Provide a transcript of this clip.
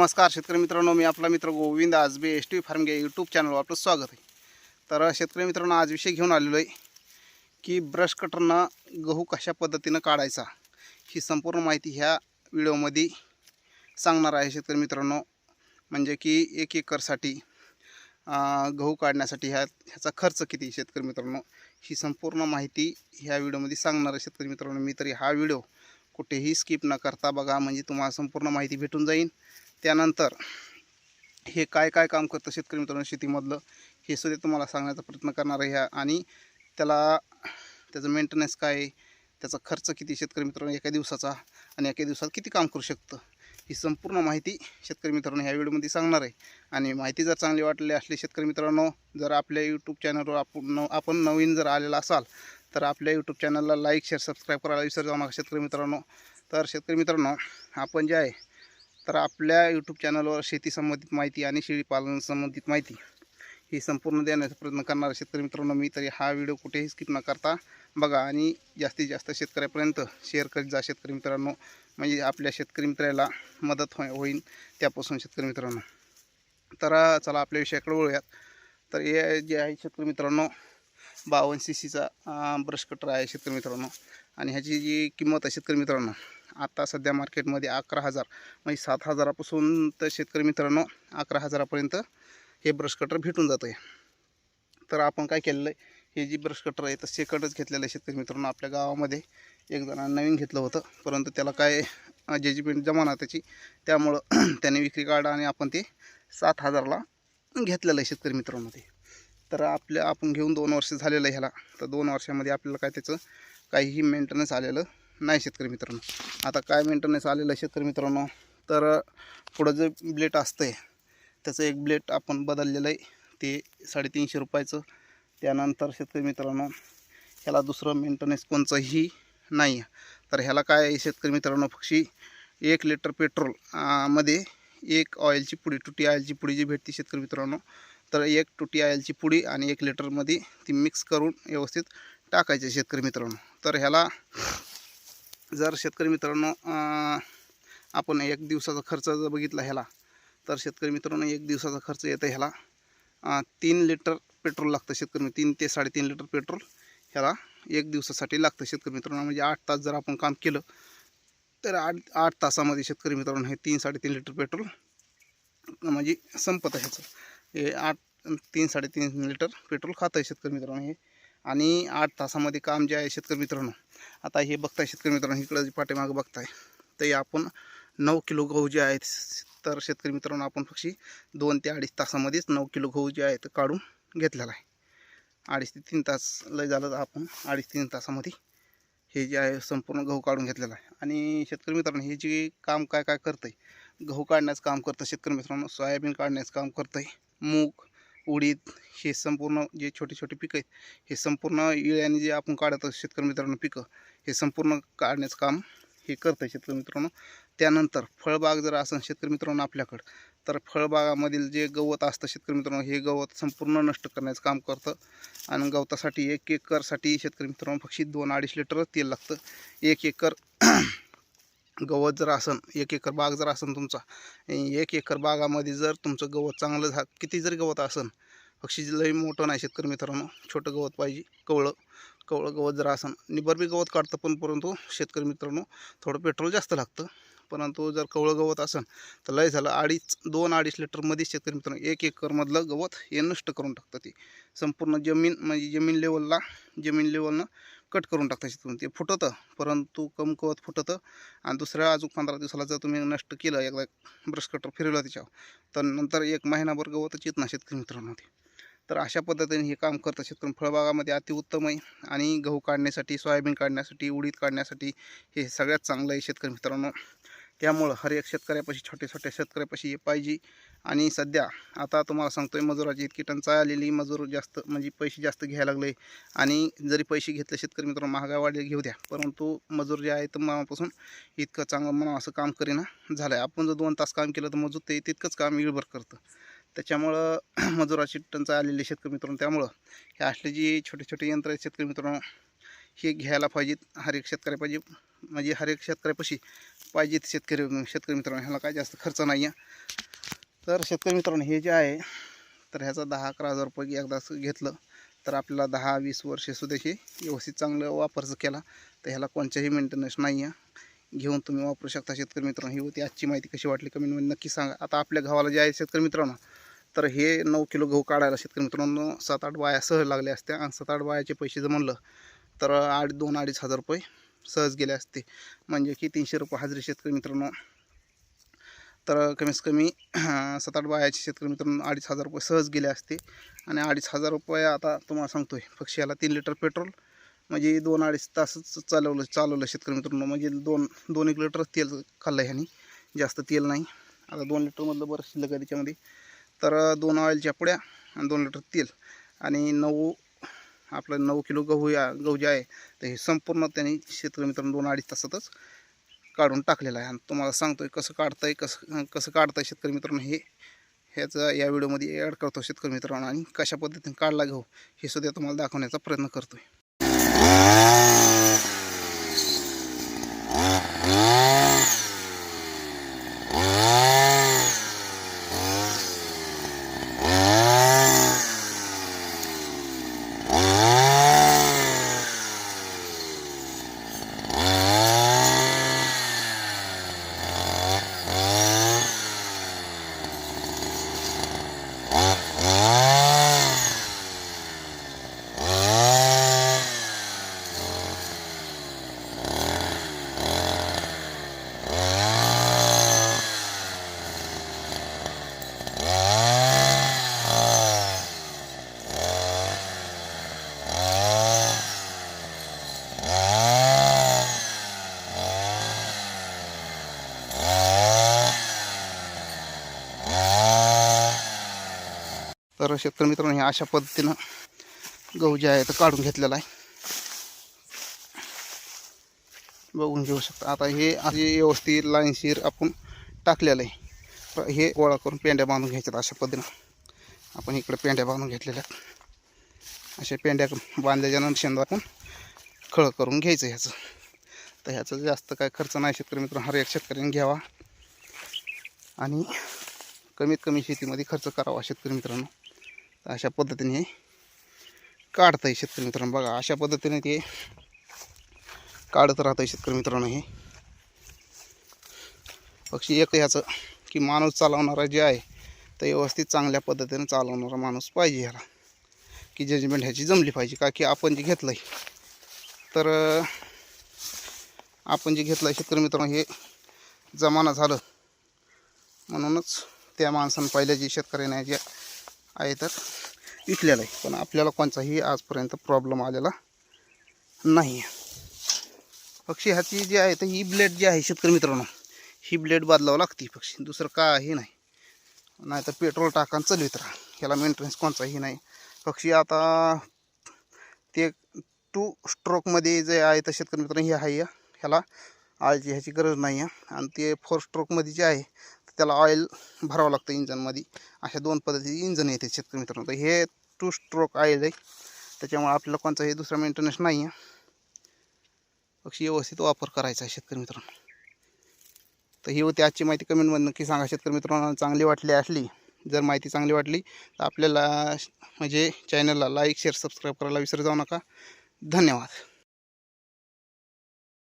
नमस्कार शेतकरी मित्रांनो, मी आपला मित्र गोविंद आजबे एस.टी. फार्म या यूट्यूब चॅनलवर आपलं स्वागत आहे। तर शेतकरी मित्रांनो, आज विषय घेऊन आलेलो आहे की ब्रश कटरनं गहू कशा पद्धतीनं काढायचा, ही संपूर्ण माहिती ह्या व्हिडिओमध्ये सांगणार आहे शेतकरी मित्रांनो। म्हणजे की 1 एकरसाठी गहू काढण्यासाठी ह्याचा खर्च किती शेतकरी मित्रांनो, ही संपूर्ण माहिती ह्या व्हिडिओमध्ये सांगणार आहे शेतकरी मित्रांनो। मी तरी हा व्हिडिओ कुठेही स्किप न करता बघा, म्हणजे तुम्हाला संपूर्ण माहिती भेटून जाईल। त्यानंतर हे काय काम करतं शेतकरी मित्रांनो शेतीमधलं, हे सुद्धा तुम्हाला सांगण्याचा प्रयत्न करणार आहे आणि त्याचं मेंटेनन्स काय आहे, त्याचा खर्च किती शेतकरी मित्रांनो एका दिवसाचा, आणि एका दिवसात किती काम करू शकतं, ही संपूर्ण माहिती शेतकरी मित्रांनो ह्या व्हिडिओमध्ये सांगणार आहे। आणि माहिती जर चांगली वाटली असली शेतकरी मित्रांनो, जर आपल्या यूट्यूब चॅनलवर आपण नवीन जर आलेला असाल तर आपल्या यूट्यूब चॅनलला लाईक शेअर सबस्क्राईब करायला विसरू नका शेतकरी मित्रांनो। तर शेतकरी मित्रांनो, आपण जे आहे तर आपल्या यूट्यूब चॅनलवर शेती संबंधित माहिती आणि शेळी पालन संबंधित माहिती ही संपूर्ण देण्याचा प्रयत्न करणार शेतकरी मित्रांनो। मी तरी हा व्हिडिओ कुठेही स्किप न करता बघा आणि जास्तीत जास्त शेतकऱ्यापर्यंत शेअर करीत जा शेतकरी मित्रांनो, म्हणजे आपल्या शेतकरी मित्राला मदत होईल त्यापासून शेतकरी मित्रांनो। तर चला आपल्या विषयाकडे वळूयात। तर हे जे आहे शेतकरी मित्रांनो 52 CCचा ब्रश कटर आहे शेतकरी मित्रांनो, आणि ह्याची जी किंमत आहे शेतकरी मित्रांनो आता सध्या मार्केटमध्ये 11,000, म्हणजे 7,000पासून तर शेतकरी मित्रांनो 11,000पर्यंत हे ब्रश कटर भेटून जातं आहे। तर आपण काय केलेलं आहे, हे जी ब्रश कटर आहे तर सेकंडच घेतलेलं आहे शेतकरी मित्रांनो। आपल्या गावामध्ये एक जणांना नवीन घेतलं होतं, परंतु त्याला काय जजमेंट जमा ना त्याची, त्यामुळं त्याने विक्री काढा आणि आपण ते 7,000ला घेतलेलं आहे शेतकरी मित्रांनो ते। तर आपण घेऊन 2 वर्ष झालेलं आहे ह्याला, तर 2 वर्षामध्ये आपल्याला काय त्याचं काहीही मेंटेनन्स आलेलं नाही शेतकरी मित्रांनो। आता काय मेंटेनन्स आलेलं आहे शेतकरी मित्रांनो, तर पुढं जे ब्लेड असतं आहे त्याचं एक ब्लेड आपण बदललेलं आहे, ते 350 रुपयाचं। त्यानंतर शेतकरी मित्रांनो ह्याला दुसरं मेंटेनन्स कोणचंही नाही आहे। तर ह्याला काय आहे शेतकरी मित्रांनो, फक्त 1 लिटर पेट्रोल मध्ये 1 ऑइलची पुडी, टुटी ऑइलची पुडी जी भेटते शेतकरी मित्रांनो, तर 1 टुटी ऑइलची पुडी आणि 1 लिटरमध्ये ती मिक्स करून व्यवस्थित टाकायची शेतकरी मित्रांनो। तर ह्याला जर शेतकरी मित्रांनो आपण 1 दिवसाचा खर्च जर बघितला ह्याला, तर शेतकरी मित्रांनो 1 दिवसाचा खर्च येतं ह्याला 3 लिटर पेट्रोल लागतं शेतकरी, 3 ते 3.5 लिटर पेट्रोल ह्याला 1 दिवसासाठी लागतं शेतकरी मित्रांनो। म्हणजे 8 तास जर आपण काम केलं तर 8 तासामध्ये शेतकरी मित्रांनो हे 3-3.5 लिटर पेट्रोल म्हणजे संपत आहे ह्याचं। हे 3-3.5 लिटर पेट्रोल खातं आहे शेतकरी मित्रांनो हे, आणि 8 तासामध्ये काम जे आहे शेतकरी मित्रांनो। आता हे बघताय शेतकरी मित्रांनो, इकडं जे पाठीमागं बघताय ते आपण 9 किलो गहू जे आहेत, तर शेतकरी मित्रांनो आपण फक्त 2 ते 2.5 तासामध्येच 9 किलो गहू जे आहेत काढून घेतलेला आहे। 2.5 ते 3 तास लय झालं तर आपण 2.5-3 तासामध्ये हे जे आहे संपूर्ण गहू काढून घेतलेला आहे। आणि शेतकरी मित्रांनो हे जे काम काय करतं आहे, गहू काढण्याचं काम करतं शेतकरी मित्रांनो, सोयाबीन काढण्याचं काम करतं आहे, मूग उडीद हे संपूर्ण जे छोटे पिकं आहेत हे संपूर्ण इळ्याने जे आपण काढत शेतकरी मित्रांनो पिकं, हे संपूर्ण काढण्याचं काम हे करतं शेतकरी मित्रांनो। त्यानंतर फळबाग जर असेल शेतकरी मित्रांनो आपल्याकडं, तर फळबागामधील जे गवत असतं शेतकरी मित्रांनो, हे गवत संपूर्ण नष्ट करण्याचं काम करतं। आणि गवतासाठी 1 एकरसाठी शेतकरी मित्रांनो फक्त 2-2.5 लिटर तेल लागतं। 1 एकर गवत जर असेल, 1 एकर बाग जर असेल तुमचा, 1 एकर बागामध्ये जर तुमचं गवत चांगलं किती जरी गवत असेल, फक्त लई मोठं नाही शेतकरी मित्रांनो, छोटं गवत पाहिजे, कवळं गवत जर असेल, निबरबी गवत काढतं परंतु शेतकरी मित्रांनो थोडं पेट्रोल जास्त लागतं। परंतु जर कवळं गवत असेल तर लय झालं 2-2.5 लिटरमध्ये शेतकरी मित्रांनो 1 एकरमधलं गवत हे नष्ट करून टाकतं, ते संपूर्ण जमीन म्हणजे जमीन लेवलनं कट करून टाकतं शेतकरी। ते फुटतं परंतु कमकुवत फुटतं, आणि दुसऱ्या अजून 15 दिवसाला जर तुम्ही नष्ट केलं, एकदा ब्रश कटर फिरवलं त्याच्यावर, तर नंतर 1 महिनाभर गवतच येत नाही शेतकरी मित्रांनो ते। तर अशा पद्धतीने हे काम करतं शेतकरी। फळबागामध्ये अतिउत्तम आहे, आणि गहू काढण्यासाठी, सोयाबीन काढण्यासाठी, उडीद काढण्यासाठी हे सगळ्यात चांगलं आहे शेतकरी मित्रांनो। त्यामुळं हर एक शेतकऱ्यापाशी, छोट्या शेतकऱ्यापाशी हे पाहिजे। आणि सध्या आता तुम्हाला सांगतोय मजुराची इतकी टंचाई आलेली, मजूर जास्त म्हणजे पैसे जास्त घ्यायला लागले, आणि जरी पैसे घेतले शेतकरी मित्रांनो महागाई वाढली घेऊ द्या, परंतु मजूर जे आहे तर मनापासून इतकं चांगलं म्हणून असं काम करीना झालं आहे। आपण जर 2 तास काम केलं तर मजूर ते तितकंच काम वेळभर करतं, त्याच्यामुळं मजुराची टंचाई आलेली शेतकरी मित्रांनो। त्यामुळं हे असले जी छोटे यंत्र आहेत शेतकरी मित्रांनो, हे घ्यायला पाहिजेत हर एक शेतकऱ्यापाशी, म्हणजे हर एक शेतकऱ्यापाशी पाहिजे शेतकरी मित्रांनो, ह्याला काय जास्त खर्च नाही आहे. तर शेतकरी मित्रांनो, हे जे आहे तर ह्याचा 10-11 हजार रुपये एकदा घेतलं तर आपल्याला 10-20 वर्षे सुद्धा हे व्यवस्थित चांगलं वापर केला तर ह्याला कोणत्याही मेंटेनन्स नाही आहे. घेऊन तुम्ही वापरू शकता शेतकरी मित्रांनो. ही होती आजची माहिती. कशी वाटली कमेंटमध्ये नक्की सांगा. आता आपल्या गव्हाला जे आहे शेतकरी मित्रांनो, तर हे 9 किलो गहू काढायला शेतकरी मित्रांनो 7-8 बाया सहज लागल्या असत्या. आणि 7-8 बायाचे पैसे जर म्हणलं तर 2-2.5 हजार रुपये सहज गेले असते. म्हणजे की 300 रुपये हजेरी शेतकरी मित्रांनो. तर कमीत कमी 7-8 बायाचे शेतकरी मित्रांनो 2.5 हजार रुपये सहज गेले असते. आणि 2.5 हजार रुपये आता तुम्हाला सांगतोय फक्त याला 3 लिटर पेट्रोल म्हणजे 2-2.5 तासच चालवलं शेतकरी मित्रांनो. म्हणजे 2-1 लिटर तेल खाल्लं ह्यानी, जास्त तेल नाही. आता 2 लिटरमधलं बरं शिल्लक आहे त्याच्यामध्ये. तर 2 ऑइलच्या पुड्या आणि 2 लिटर तेल आणि 9 किलो गहू जे आहे तर हे संपूर्ण त्यांनी शेतकरी मित्रांनो 2-2.5 तासातच काढून टाकलेलं आहे. आणि तुम्हाला सांगतोय कसं काढताय शेतकरी मित्रांनो. ह्याचं या व्हिडिओमध्ये ॲड करतो शेतकरी मित्रांनो. आणि कशा पद्धतीने काढला गहू हे सुद्धा तुम्हाला दाखवण्याचा प्रयत्न करतोय. तर शेतकरी मित्रांनो, हे अशा पद्धतीनं गहू जे आहे तर काढून घेतलेला आहे. बघून घेऊ शकता. आता हे असे व्यवस्थित लाईनशीर आपण टाकलेलं आहे. तर हे गोळा करून पेंड्या बांधून घ्यायच्यात. अशा पद्धतीनं आपण इकडे पेंड्या बांधून घेतलेल्या आहेत. अशा पेंड्या बांधल्याच्यानंतर शेंदा आपण खळ करून घ्यायचं ह्याचं. तर ह्याचं जास्त काय खर्च नाही शेतकरी मित्रांनो. हर एक शेतकऱ्याने घ्यावा आणि कमीत कमी शेतीमध्ये खर्च करावा शेतकरी मित्रांनो. तर अशा पद्धतीने हे काढतं आहे शेतकरी मित्रांनो. बघा अशा पद्धतीने ते काढत राहतं आहे शेतकरी मित्रांनो. हे पक्षी एक ह्याचं की माणूस चालवणारा जे आहे तर व्यवस्थित चांगल्या पद्धतीने चालवणारा माणूस पाहिजे ह्याला, की जजमेंट ह्याची जमली पाहिजे. का की आपण जे घेतलं आहे तर शेतकरी मित्रांनो हे जमाना झालं म्हणूनच त्या माणसानं पहिल्या जे शेतकऱ्याने जे आहे तर विकलेलं आहे. पण आपल्याला कोणताही आजपर्यंत प्रॉब्लेम आलेला नाही आहे. पक्षी ह्याची जी आहे तर ही ब्लेड जी आहे शेतकरी मित्रांनो, ही ब्लेड बदलावं लागते पक्षी, दुसरं काही नाही. नाही तर पेट्रोल टाकान चालवित राहा. ह्याला मेंटेनन्स कोणताही नाही पक्षी. आता ते 2 स्ट्रोकमध्ये जे आहे तर शेतकरी मित्रांनो हे आहे, ह्याला ऑइलची ह्याची गरज नाही आहे. आणि ते 4 स्ट्रोकमध्ये जे आहे त्याला ऑइल भरावं लागतं इंजनमध्ये. अशा 2 पद्धतीचे इंजन येते शेतकरी मित्रांनो. तर हे 2 स्ट्रोक ऑइल आहे, त्याच्यामुळे आपल्याला कोणताही दुसरा मेंटेनन्स नाही आहे. पक्षी व्यवस्थित वापर करायचा आहे शेतकरी मित्रांनो. तर ही होती आजची माहिती. कमेंटमध्ये नक्की सांगा शेतकरी मित्रांनो. चांगली वाटली असली, जर माहिती चांगली वाटली तर आपल्याला म्हणजे चॅनलला लाईक शेअर सबस्क्राईब करायला विसरू जाऊ नका. धन्यवाद.